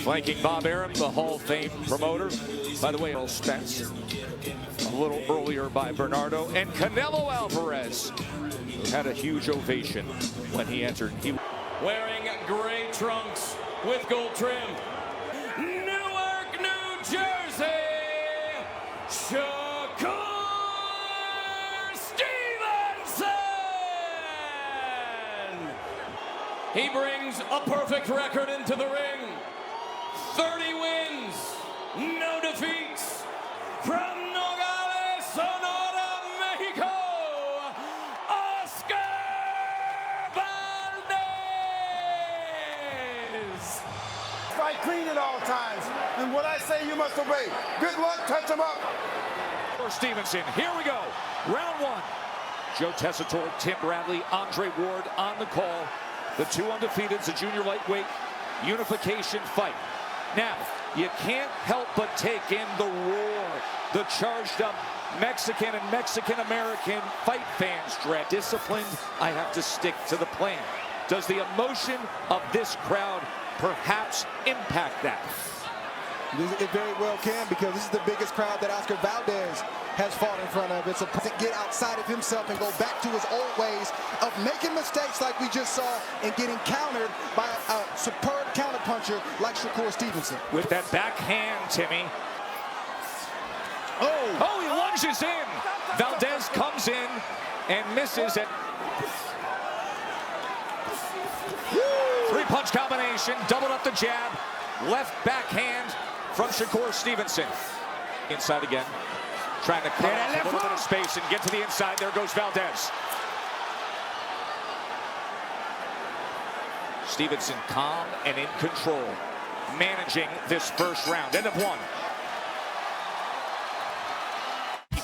Flanking Bob Arum, the Hall of Fame promoter. By the way, Earl Spence, a little earlier by Bernardo. And Canelo Alvarez had a huge ovation when he entered. Wearing gray trunks with gold trim. Newark, New Jersey, Shakur Stevenson! He brings a perfect record into the ring. 30 wins, no defeats. From Nogales, Sonora, Mexico, Oscar Valdez! Fight clean at all times, and what I say you must obey. Good luck, touch him up. For Stevenson, here we go, round one. Joe Tessitore, Tim Bradley, Andre Ward on the call. The two undefeateds, a junior lightweight unification fight. Now, you can't help but take in the roar, the charged up Mexican and Mexican-American fight fans dread. Disciplined, I have to stick to the plan. Does the emotion of this crowd perhaps impact that? It very well can, because this is the biggest crowd that Oscar Valdez has fought in front of. It's a to get outside of himself and go back to his old ways of making mistakes like we just saw and getting countered by a superb counterpuncher like Shakur Stevenson. With that backhand, Timmy. Oh, he lunges in. Valdez comes in and misses it. Three-punch combination, doubled up the jab, left backhand from Shakur Stevenson. Inside again, trying to cut off a little bit of space and get to the inside. There goes Valdez. Stevenson calm and in control, managing this first round. End of one.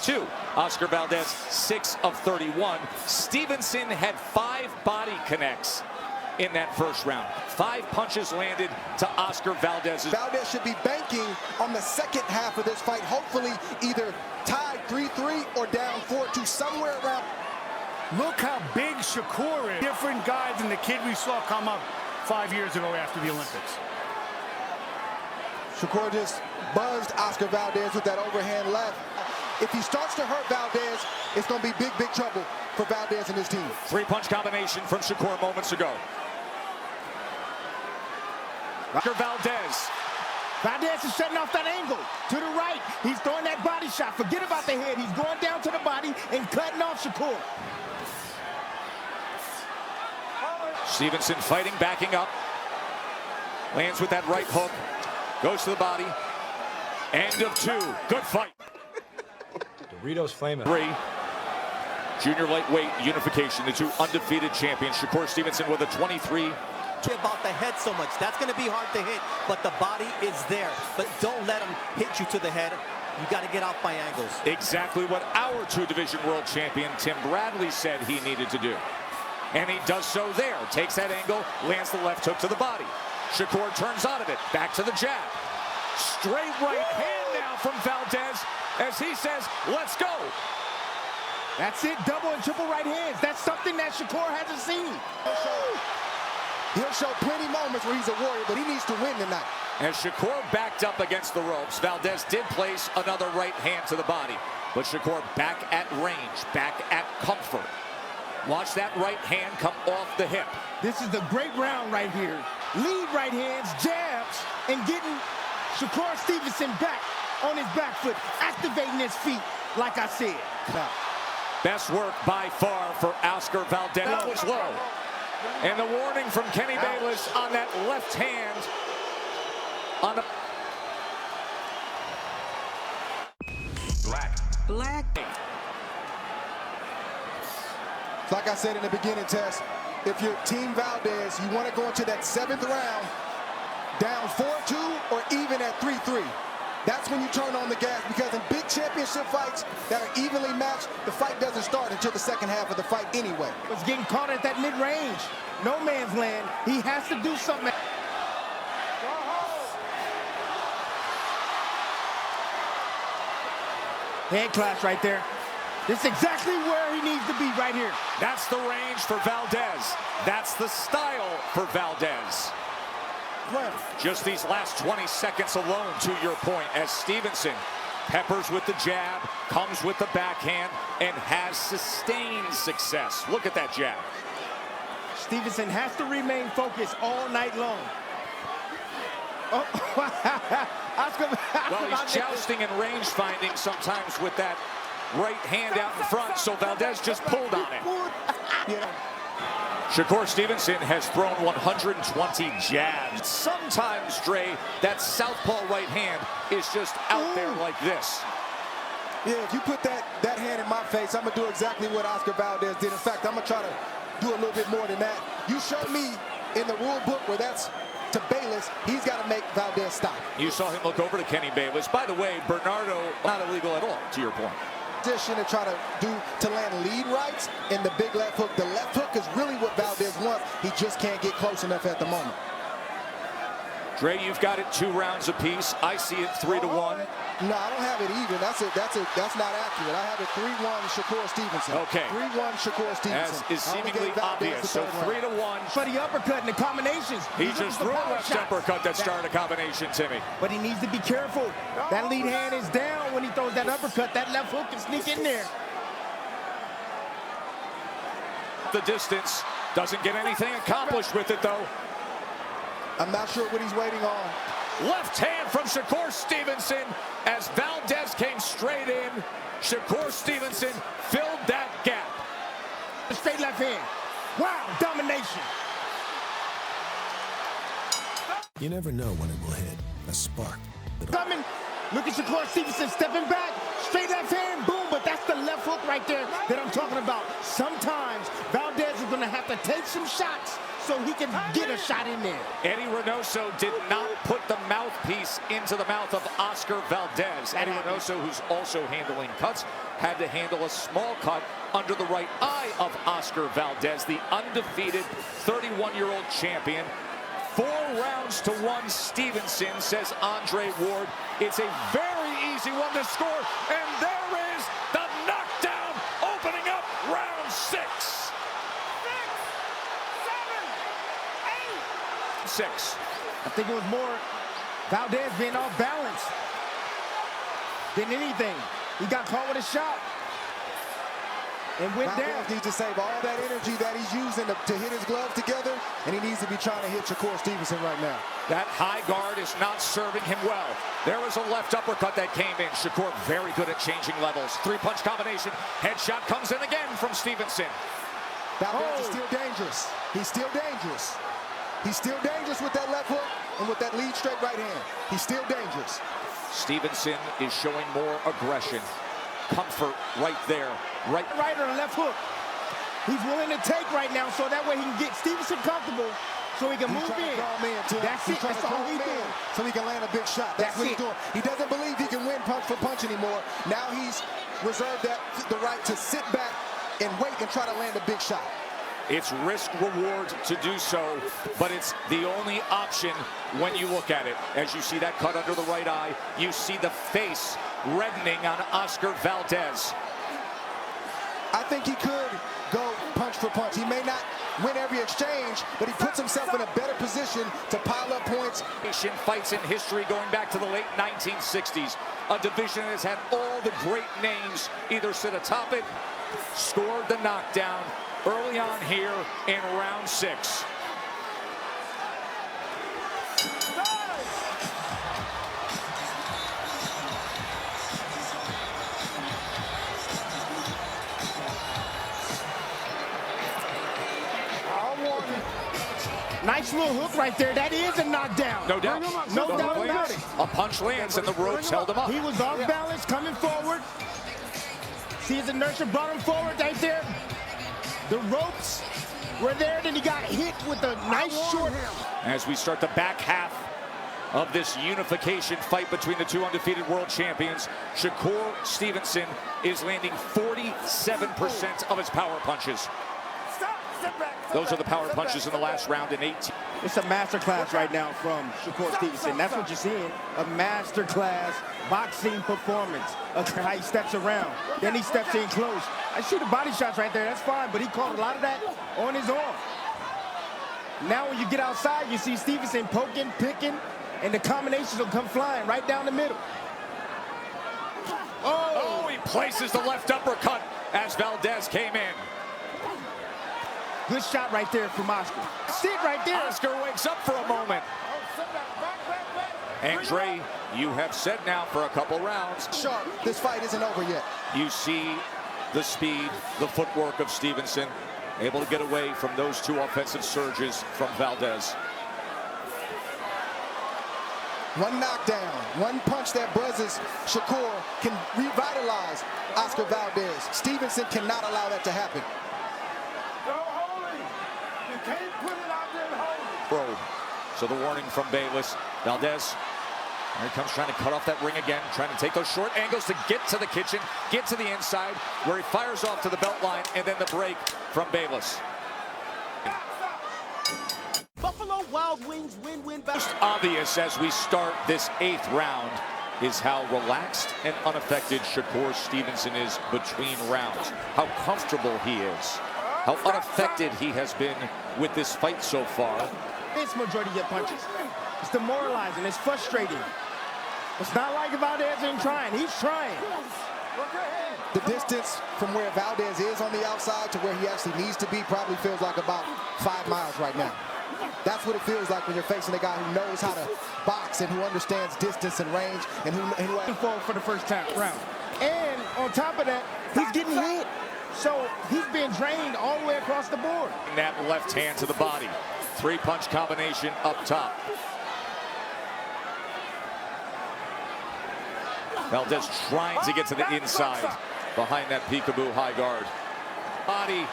2. Oscar Valdez, 6 of 31. Stevenson had 5 body connects in that first round. 5 punches landed to Oscar Valdez. Valdez should be banking on the second half of this fight, hopefully either tied 3-3 or down 4-2, somewhere around. Look how big Shakur is. Different guy than the kid we saw come up 5 years ago after the Olympics. Shakur just buzzed Oscar Valdez with that overhand left. If he starts to hurt Valdez, it's going to be big, big trouble for Valdez and his team. 3-punch combination from Shakur moments ago. Oscar Valdez. Valdez is setting off that angle to the right. He's throwing that body shot. Forget about the head. He's going down to the body and cutting off Shakur. Stevenson fighting, backing up. Lands with that right hook. Goes to the body. End of 2. Good fight. Doritos flaming. 3. Junior lightweight unification. The 2 undefeated champions. Shakur Stevenson with a 23. About the head so much. That's going to be hard to hit, but the body is there. But don't let him hit you to the head. You got to get out by angles. Exactly what our 2-division world champion Tim Bradley said he needed to do. And he does so there. Takes that angle, lands the left hook to the body. Shakur turns out of it. Back to the jab. Straight right hand now from Valdez as he says, let's go. That's it, double and triple right hands. That's something that Shakur hasn't seen. He'll show plenty moments where he's a warrior, but he needs to win tonight. As Shakur backed up against the ropes, Valdez did place another right hand to the body. But Shakur back at range, back at comfort. Watch that right hand come off the hip. This is the great round right here. Lead right hands, jabs, and getting Shakur Stevenson back on his back foot, activating his feet, like I said. Best work by far for Oscar Valdez. That was low. And the warning from Kenny Bayless on that left hand. On the black. Like I said in the beginning, Tess, if you're Team Valdez, you want to go into that 7th round down 4-2 or even at 3-3. That's when you turn on the gas, because in big championship fights that are evenly matched, the fight doesn't start until the second half of the fight anyway. It's getting caught at that mid-range. No man's land. He has to do something. Head clash right there. This is exactly where he needs to be right here. That's the range for Valdez. That's the style for Valdez. round. Just these last 20 seconds alone, to your point, as Stevenson peppers with the jab, comes with the backhand, and has sustained success. Look at that jab. Stevenson has to remain focused all night long. Oh, well, he's jousting and range finding sometimes with that right hand out in front, so Valdez just pulled on it. Yeah. Shakur Stevenson has thrown 120 jabs. Sometimes, Dre, that southpaw right hand is just out there like this. Yeah, if you put that hand in my face, I'm going to do exactly what Oscar Valdez did. In fact, I'm going to try to do a little bit more than that. You show me in the rule book where that's to Bayless, he's got to make Valdez stop. You saw him look over to Kenny Bayless. By the way, Bernardo, not illegal at all, to your point. Position to try to land lead rights in the big left hook. The left hook is really what Valdez wants. He just can't get close enough at the moment. Dre, you've got it 2 rounds apiece. I see it 3-1. No, I don't have it even. That's not accurate. I have it 3-1 Shakur Stevenson. Okay. 3-1 Shakur Stevenson. As is seemingly obvious. So 3-1. For the uppercut and the combinations. He just threw a left uppercut that started a combination, Timmy. But he needs to be careful. That lead hand is down when he throws that uppercut. That left hook can sneak in there. The distance doesn't get anything accomplished with it, though. I'm not sure what he's waiting on. Left hand from Shakur Stevenson as Valdez came straight in. Shakur Stevenson filled that gap. Straight left hand. Wow, domination. You never know when it will hit. A spark. Coming. Look at Shakur Stevenson stepping back. Straight left hand, boom. But that's the left hook right there that I'm talking about. Sometimes Valdez is going to have to take some shots so he can get a shot in there. Eddie Reynoso did not put the mouthpiece into the mouth of Oscar Valdez. Eddie Reynoso, who's also handling cuts, had to handle a small cut under the right eye of Oscar Valdez, the undefeated 31-year-old champion. 4 rounds to 1, Stevenson, says Andre Ward. It's a very easy one to score, and there is the knockdown opening up round 6. 6. I think it was more Valdez being off balance than anything. He got caught with a shot and went Valdez down. needs to save all that energy that he's using to hit his gloves together, and he needs to be trying to hit Shakur Stevenson right now. That high guard is not serving him well. There was a left uppercut that came in. Shakur very good at changing levels. 3-punch combination. Headshot comes in again from Stevenson. Valdez is still dangerous. He's still dangerous. He's still dangerous with that left hook and with that lead straight right hand. He's still dangerous. Stevenson is showing more aggression. Comfort right there. Right or left hook. He's willing to take right now so that way he can get Stevenson comfortable so he can move in. That's it. That's all he's doing. So he can land a big shot. That's what he's doing. He doesn't believe he can win punch for punch anymore. Now he's reserved the right to sit back and wait and try to land a big shot. It's risk reward to do so, but it's the only option when you look at it. As you see that cut under the right eye, you see the face reddening on Oscar Valdez. I think he could go punch for punch. He may not win every exchange, but he puts himself in a better position to pile up points. Asian fights in history going back to the late 1960s. A division that has had all the great names either sit atop it, scored the knockdown early on here in round 6. Nice little hook right there. That is a knockdown. No doubt. No doubt about it. A punch lands and the ropes held him up. He was off balance coming forward. See his inertia brought him forward right there. The ropes were there, then he got hit with a nice short. As we start the back half of this unification fight between the 2 undefeated world champions, Shakur Stevenson is landing 47% of his power punches. Those are the power punches in the last round in 18. It's a masterclass right now from Shakur Stevenson. That's what you're seeing. A masterclass boxing performance. How he steps around. Then he steps in close. I see the body shots right there. That's fine, but he caught a lot of that on his arm. Now when you get outside, you see Stevenson poking, picking, and the combinations will come flying right down the middle. Oh, he places the left uppercut as Valdez came in. Good shot right there from Oscar. Sit right there. Oscar wakes up for a moment. Andre, you have said now for a couple rounds. Sharp, this fight isn't over yet. You see the speed, the footwork of Stevenson, able to get away from those two offensive surges from Valdez. One knockdown, one punch that buzzes Shakur can revitalize Oscar Valdez. Stevenson cannot allow that to happen. You can't put it out there and hold it. Bro. So the warning from Bayless. Valdez, here he comes trying to cut off that ring again, trying to take those short angles to get to the kitchen, get to the inside, where he fires off to the belt line, and then the break from Bayless. Buffalo Wild Wings win-win battle. Most obvious as we start this 8th round is how relaxed and unaffected Shakur Stevenson is between rounds. How comfortable he is. How unaffected he has been with this fight so far. It's majority of your punches. It's demoralizing. It's frustrating. It's not like Valdez ain't trying. He's trying. The distance from where Valdez is on the outside to where he actually needs to be probably feels like about 5 miles right now. That's what it feels like when you're facing a guy who knows how to box and who understands distance and range and who forward for the first time round. And on top of that, he's getting hit. So he's being drained all the way across the board. That left hand to the body. 3-punch combination up top. Valdez trying to get to the inside behind that peekaboo high guard. Body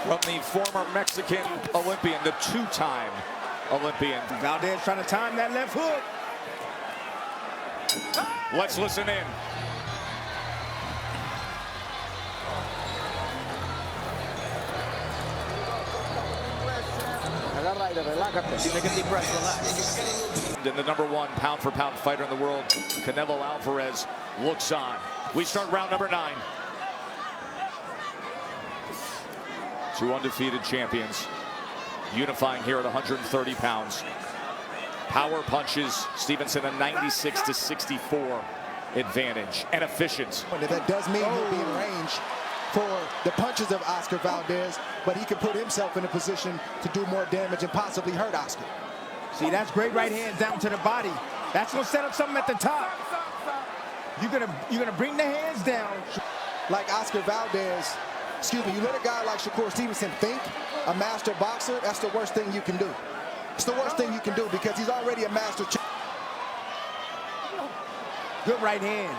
from the former Mexican Olympian, the 2-time Olympian. Valdez trying to time that left hook. Let's listen in. Take a deep breath, relax. And the #1 pound-for-pound fighter in the world, Canelo Alvarez, looks on. We start round number 9. 2 undefeated champions unifying here at 130 pounds. Power punches, Stevenson a 96-64 advantage, and efficient. That does mean he'll be in range for the punches of Oscar Valdez, but he can put himself in a position to do more damage and possibly hurt Oscar. See, that's great right hands down to the body. That's gonna set up something at the top. You're gonna bring the hands down. Like Oscar Valdez, excuse me, you let a guy like Shakur Stevenson think a master boxer, that's the worst thing you can do. It's the worst thing you can do because he's already a master. Good right hand.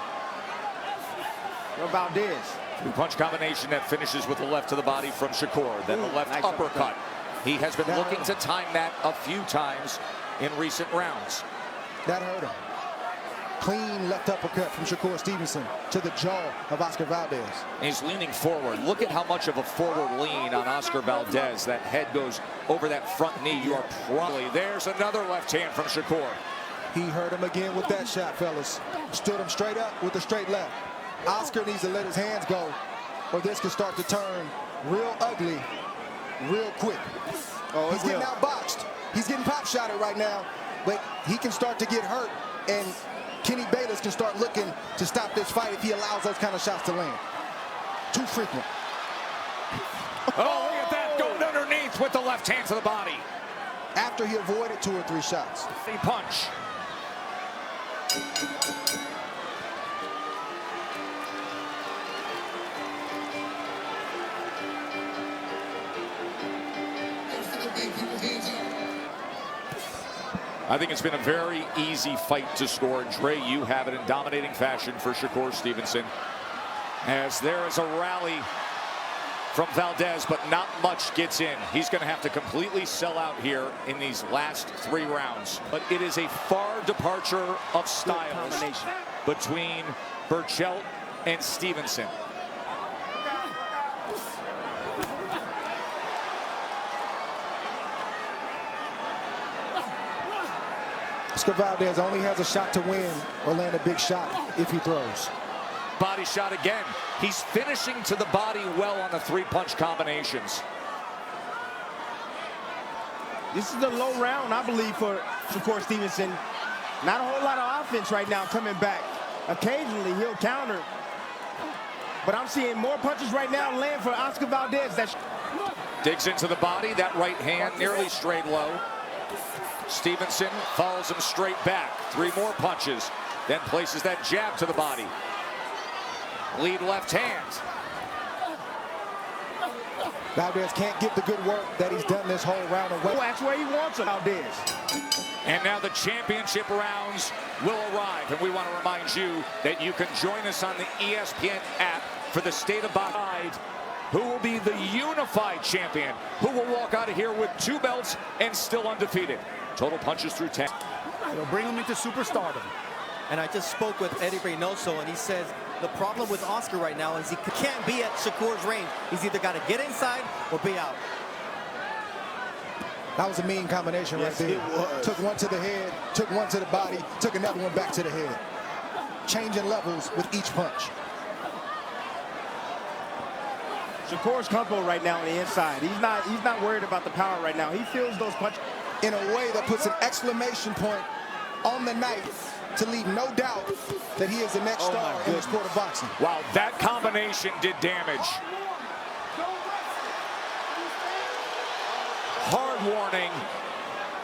Yo, Valdez. 2-punch combination that finishes with the left to the body from Shakur. Then the left nice uppercut. He has been looking to time that a few times in recent rounds. That hurt him. Clean left uppercut from Shakur Stevenson to the jaw of Oscar Valdez. He's leaning forward. Look at how much of a forward lean on Oscar Valdez. That head goes over that front knee. You are probably. There's another left hand from Shakur. He hurt him again with that shot, fellas. Stood him straight up with a straight left. Oscar needs to let his hands go, or this could start to turn real ugly real quick. Oh, he's getting outboxed. He's getting pop shotted right now, but he can start to get hurt, and Kenny Bayless can start looking to stop this fight if he allows those kind of shots to land. Too frequent. Oh, look at that, going underneath with the left hand to the body. After he avoided 2 or 3 shots. A punch. I think it's been a very easy fight to score. Dre, you have it in dominating fashion for Shakur Stevenson. As there is a rally from Valdez, but not much gets in. He's going to have to completely sell out here in these last 3 rounds. But it is a far departure of styles between Burchelt and Stevenson. Oscar Valdez only has a shot to win or land a big shot if he throws. Body shot again. He's finishing to the body well on the 3-punch combinations. This is the low round, I believe, for Shakur Stevenson. Not a whole lot of offense right now coming back. Occasionally, he'll counter. But I'm seeing more punches right now land for Oscar Valdez. Digs into the body, that right hand nearly straight low. Stevenson follows him straight back. 3 more punches, then places that jab to the body. Lead left hand. Valdez can't get the good work that he's done this whole round away. That's where he wants him, Valdez. And now the championship rounds will arrive. And we want to remind you that you can join us on the ESPN app for the state of Bahrain. Who will be the unified champion? Who will walk out of here with 2 belts and still undefeated? Total punches through 10. It'll bring him into superstardom. And I just spoke with Eddie Reynoso, and he says the problem with Oscar right now is he can't be at Shakur's range. He's either got to get inside or be out. That was a mean combination right there. It was. Took one to the head, took one to the body, took another one back to the head. Changing levels with each punch. Shakur's comfortable right now on the inside. He's not worried about the power right now. He feels those punches in a way that puts an exclamation point on the night to leave no doubt that he is the next star in the sport of boxing. Wow, that combination did damage. Hard warning.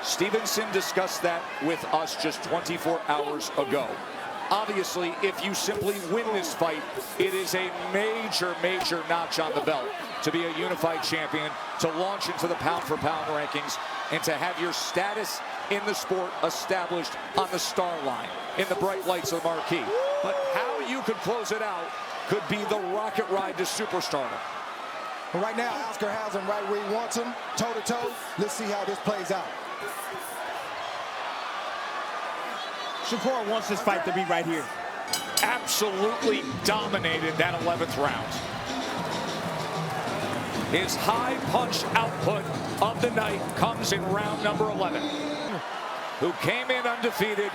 Stevenson discussed that with us just 24 hours ago. Obviously, if you simply win this fight, it is a major, major notch on the belt to be a unified champion, to launch into the pound-for-pound rankings, and to have your status in the sport established on the star line, in the bright lights of the marquee. But how you could close it out could be the rocket ride to superstardom. But right now, Oscar has him right where he wants him, toe-to-toe. Let's see how this plays out. Shakur wants this fight to be right here. Absolutely dominated that 11th round. His high punch output of the night comes in round number 11. Who came in undefeated,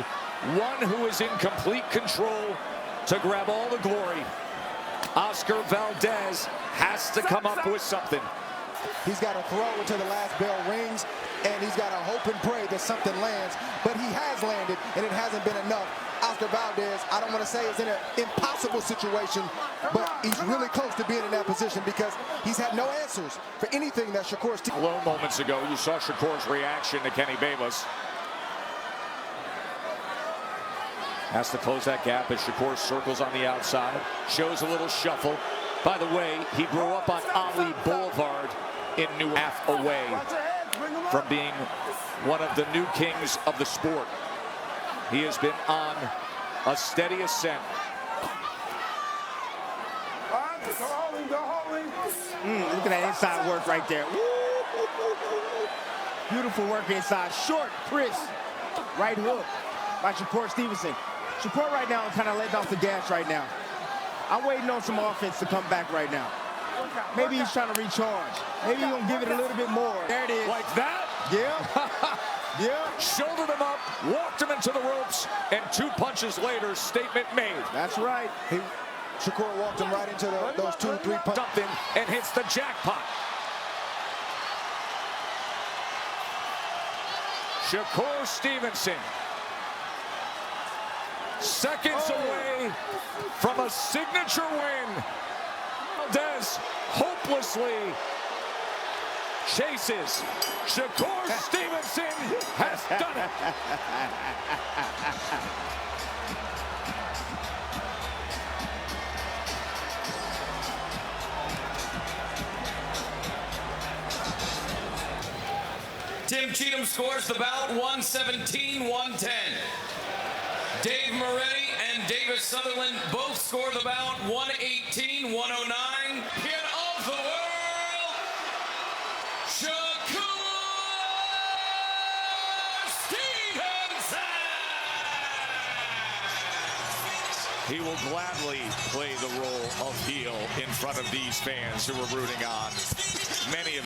one who is in complete control to grab all the glory. Oscar Valdez has to come up with something. He's got to throw until the last bell rings, and he's got to hope and pray that something lands. But he has landed, and it hasn't been enough. Oscar Valdez, I don't want to say is in an impossible situation, but he's really close to being in that position because he's had no answers for anything that Shakur's team. Alone moments ago, you saw Shakur's reaction to Kenny Bayless. Has to close that gap as Shakur circles on the outside. Shows a little shuffle. By the way, he grew up on Ali Boulevard in New half away from being one of the new kings of the sport. He has been on a steady ascent. Look at that inside work right there. Beautiful work inside. Short, crisp, right hook by Shakur Stevenson. Shakur right now kind of letting off the gas right now. I'm waiting on some offense to come back right now. Maybe he's trying to recharge. Maybe he's going to give it a little bit more. There it is. Like that? Yeah. Yeah. Shouldered him up, walked him into the ropes, and 2 punches later, statement made. That's right. Shakur walked him right into those 2-3 punches. Something and hits the jackpot. Shakur Stevenson, seconds away from a signature win. Valdez hopelessly chases. Shakur Stevenson has done it. Tim Cheatham scores the bout 117-110. Dave Moretti and Davis Sutherland both score the bout 118-109. Champion of the world, Shakur Stevenson! He will gladly play the role of heel in front of these fans who are rooting on many of